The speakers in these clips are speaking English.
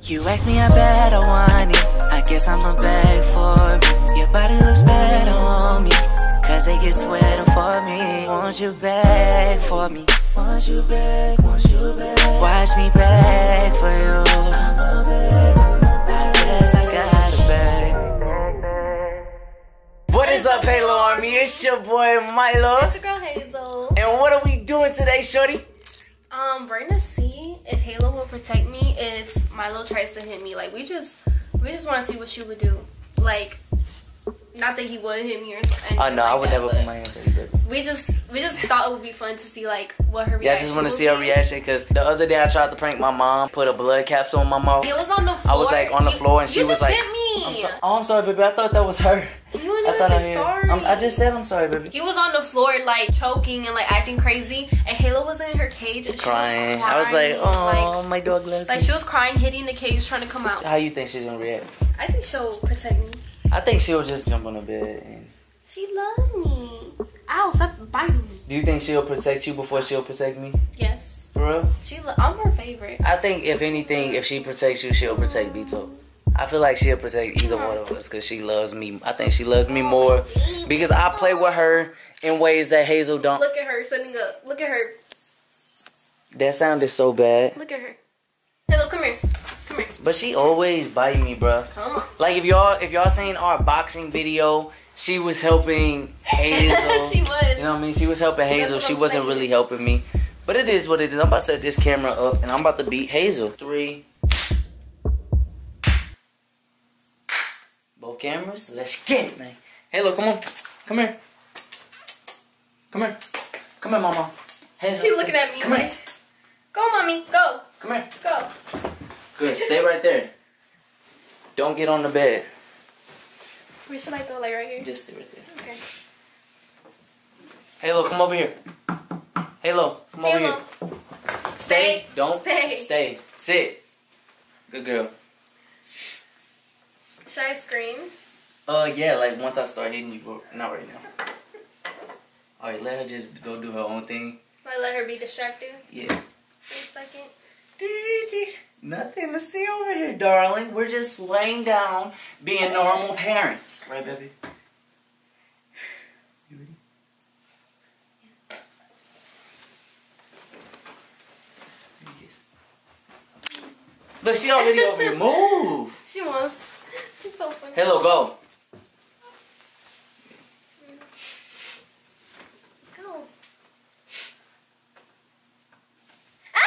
You ask me how bad I want it, I guess I'ma beg for it. Your body looks better on me, cause they get sweating for me. Won't you beg for me? Won't you beg, won't you beg? Watch me beg for you. I'ma beg, I guess I gotta beg. What is up, Halo Army? It's your boy Milo. It's the girl Hazel. And what are we doing today, shorty? We're gonna see if Halo will protect me if Milo tries to hit me. Like we just want to see what she would do. Like, not that he would hit me or anything. Oh no, like I would never put my hands on you, baby. We just thought it would be fun to see like what her reaction. Yeah, I just want to see her reaction because the other day I tried to prank my mom, put a blood capsule in my mouth. It was on the floor. I was like on the floor and she was like, "You just hit me." I'm sorry, baby. I thought that was her. You was sorry. I just said I'm sorry, baby. He was on the floor like choking and like acting crazy, and Halo was in her cage and crying. She was crying. I was like, oh, my dog loves me. Like she was crying, hitting the cage, trying to come out. How you think she's gonna react? I think she'll protect me. I think she'll just jump on the bed and. She loves me. Ow, stop biting me. Do you think she'll protect you before she'll protect me? Yes. For real? I'm her favorite. I think if anything, if she protects you, she'll protect me too. I feel like she'll protect either one of us because she loves me. I think she loves me more because I play with her in ways that Hazel don't. Look at her setting up. Look at her. That sounded so bad. Look at her. Halo, come here. Come here. But she always bite me, bro. Come on. Like if y'all seen our boxing video, she was helping Hazel. She was. You know what I mean? She was helping Hazel. She wasn't really helping me. But it is what it is. I'm about to set this camera up and I'm about to beat Hazel. 3. Both cameras. Let's get it, man. Halo, come on. Come here. Come here. Come here, mama. Halo. She's looking at me like, go, mommy. Go. Come here. Go. Good. Stay right there. Don't get on the bed. Where should I go? Like right here? Just stay right there. Okay. Halo, come over here. Halo, come over here. Stay. Don't. Stay. Stay. Sit. Good girl. Should I scream? Yeah, like once I start hitting you, but not right now. Alright, let her just go do her own thing. Like let her be distracted? Yeah. For a second. Nothing to see over here, darling. We're just laying down, being normal parents. Right, baby? You ready? Yeah. Look, she already over here. Move! She wants. She's so funny. Hello, go. Go. Ah!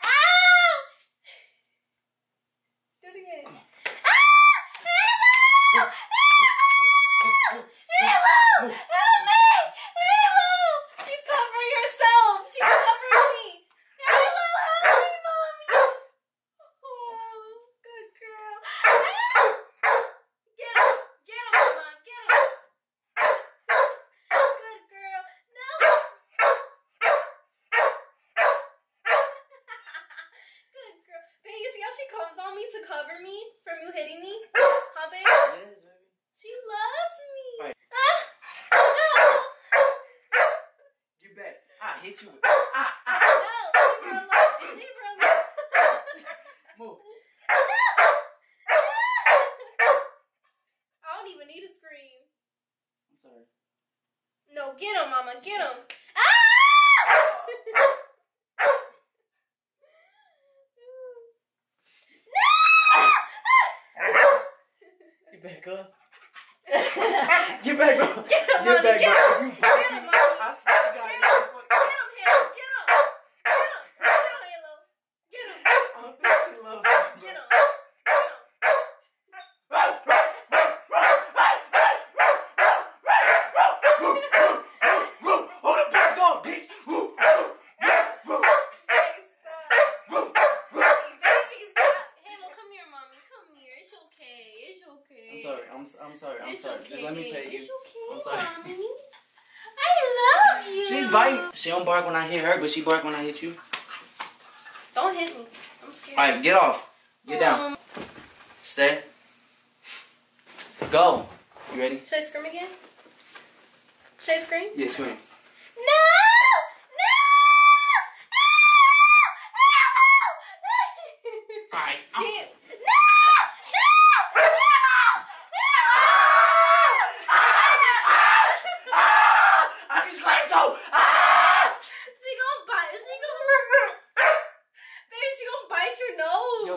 Ow! Do it again. Ah! Halo! Halo! Halo! Help me! Halo! She's covering herself. She's covering me. Halo, help me, mommy. Oh, good girl. Ah! Get him! Get him, mama! Get him! Good girl. No! Good girl. Babe, you see how she comes on me to cover me from you hitting me? Huh, babe? Yes, baby. She loves me. Right. Ah! No! Get back. I hit you with. No! Leave her alone. Leave her alone. Move. I don't even need a scream. I'm sorry. No, get him, mama. Get him. Ah! Get back up. Get back up. Get him, Get mommy. back Get up. him. You Get him, mommy. I swear to God. Get him. Get him, Halo. Get him. Get him. Get him, Halo. Get him. I don't think she loves me. Get him. Get him. Who the back door, bitch? Baby, stop. Halo, come here, mommy. Come here. It's okay. It's okay. I'm sorry. It's sorry. okay. Just let me pet you. It's okay, I'm sorry. mommy. I love you. She's biting. She don't bark when I hit her, but she bark when I hit you. Don't hit me. I'm scared. Alright, get off. Get down. Stay. Go. You ready? Should I scream again? Should I scream? Yeah, scream. No! No! Alright. She,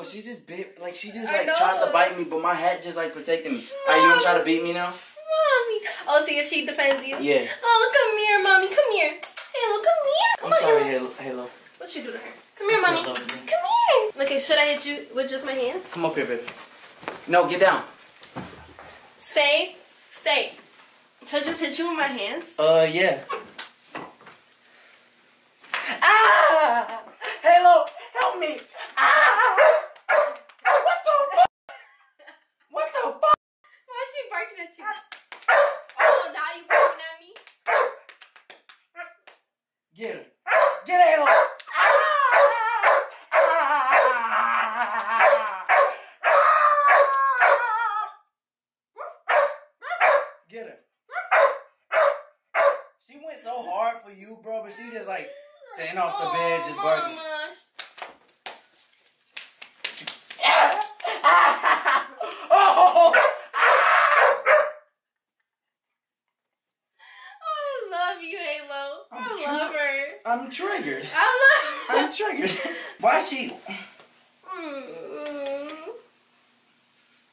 she just bit, like, she just, like, tried to bite me, but my hat just, like, protected me. Alright, you wanna try to beat me now? Mommy. Oh, see if she defends you? Yeah. Oh, come here, Mommy. Come here. Halo, come here. Come I'm sorry, Halo. Halo. What you do to her? Come here, Mommy. Come here. Okay, should I hit you with just my hands? Come up here, baby. No, get down. Stay. Stay. Should I just hit you with my hands? Yeah. Ah! Halo, help me! Ah! What the fuck? What the fuck? Why is she barking at you? Oh, now you barking at me? Get her. Get her, Halo. Get her. She went so hard for you, bro, but she just like sitting off the bed, just barking. Oh! I love you, Halo. I love her. I'm triggered. I love I'm triggered. Why is she?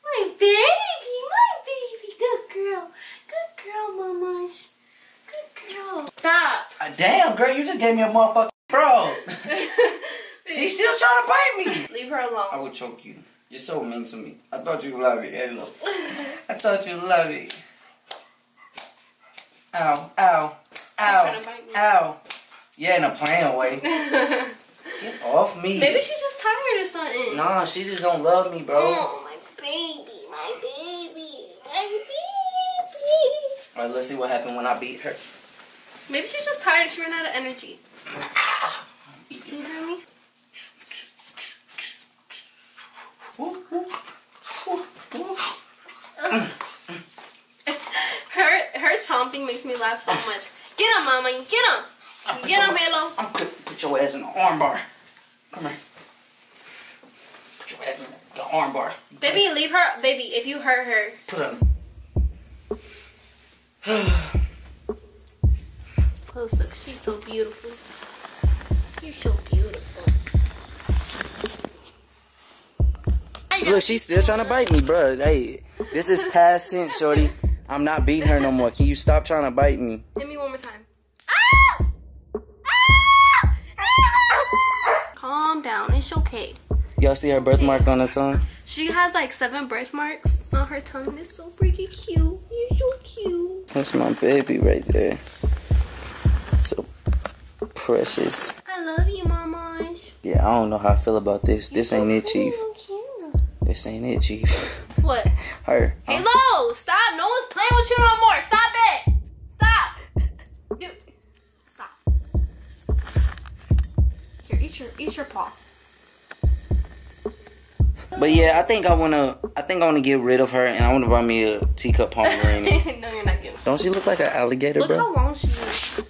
My baby, good girl, mamas, good girl. Stop. Damn, girl, you just gave me a motherfucking bro. She's still trying to bite me. Leave her alone. I would choke you. You're so mean to me. I thought you loved it, Halo. I thought you loved it. Ow, ow, ow, trying to bite me. ow. Yeah, in a playing way. Get off me. Maybe she's just tired or something. Nah, she just don't love me, bro. Oh, my baby, my baby, my baby. Alright, let's see what happened when I beat her. Maybe she's just tired. She ran out of energy. You hear me? Her chomping makes me laugh so much. Get him, Mama. Get him. Get him, Halo. I'm gonna put your ass in the arm bar. Come here. Put your ass in the arm bar. Baby, leave her. Baby, if you hurt her. Put her. Close look. She's so beautiful. You're so beautiful. Look, she's still trying to bite me, bro. Hey, this is past tense, shorty. I'm not beating her no more. Can you stop trying to bite me? Hit me one more time. Ah! Ah! Calm down. It's okay. Y'all see her birthmark on her tongue? She has like 7 birthmarks on her tongue. It's so freaking cute. You're so cute. That's my baby right there. So precious. I love you, Mama. Yeah, I don't know how I feel about this. This ain't it, Chief. Cute. This ain't it, Chief. What? Her. Halo, stop. No one's playing with you no more. Stop it. Stop. Dude. Stop. Here, eat your paw. But yeah, I think I wanna get rid of her, and I wanna buy me a teacup Pomeranian. No, you're not getting. Don't she look like an alligator, Look bro? how long she is.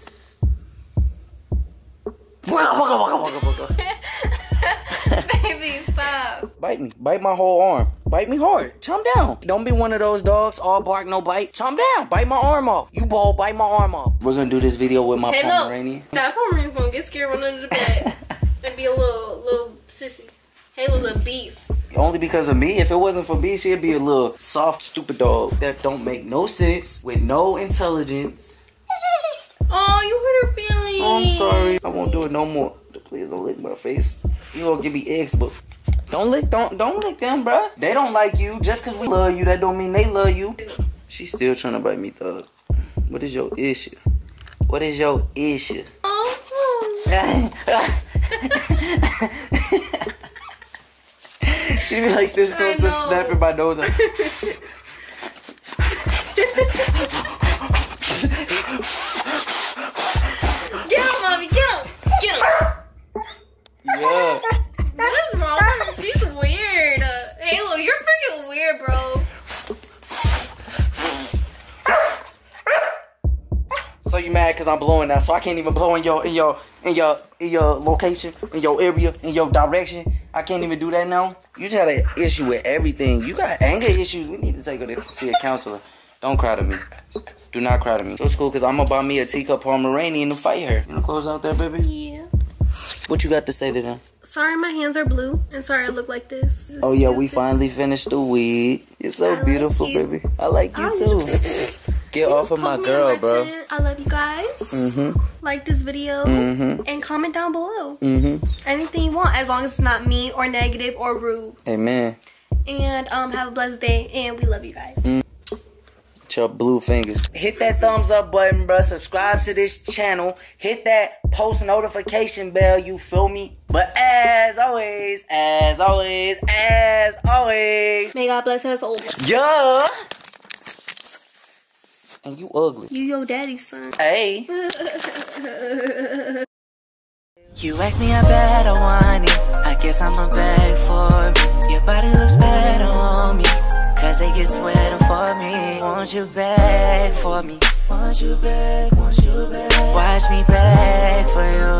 Baby, stop. Bite me. Bite my whole arm. Bite me hard. Chomp down. Don't be one of those dogs, all bark, no bite. Chomp down. Bite my arm off. You bold, bite my arm off. We're gonna do this video with my Pomeranian. That Pomeranian's gonna get scared, run under the bed, and be a little sissy. Halo's a beast. Only because of me. If it wasn't for me, she'd be a little soft, stupid dog that don't make no sense, with no intelligence. Oh, you hurt her feelings. Oh, I'm sorry. I won't do it no more. Please don't lick my face. You gonna give me eggs, but don't lick them, bruh. They don't like you. Just cause we love you, that don't mean they love you. She's still trying to bite me, thug. What is your issue? What is your issue? Oh. She be like this, close to snapping my nose. Like. Get him, Mommy. Get him. Get him. Yeah. What is wrong with her? She's weird. Halo, you're freaking weird, bro. So you mad because I'm blowing now, so I can't even blow in your location, in your area, in your direction. I can't even do that now. You just had an issue with everything. You got anger issues. We need to take her to see a counselor. Don't cry to me. Do not cry to me. So it's cool because I'm gonna buy me a teacup Pomeranian to fight her. You wanna close out there, baby? Yeah. What you got to say to them? Sorry my hands are blue, and sorry I look like this. Oh yeah, we finally finished the weed. You're so beautiful, baby. I like you too. Get off of my girl, bro. I love you guys. Like this video and comment down below. Anything you want, as long as it's not mean or negative or rude. Amen. And have a blessed day, and we love you guys. Your blue fingers. Hit that thumbs up button, bro. Subscribe to this channel. Hit that post notification bell, you feel me? But as always, may God bless us all. Yeah. And you ugly. You your daddy's son. Hey. You asked me, I bet I want it. I guess I'ma beg for it. Your body looks better on me, cause they get sweating for me. Won't you beg for me? Won't you beg? Won't you beg? Watch me beg for you.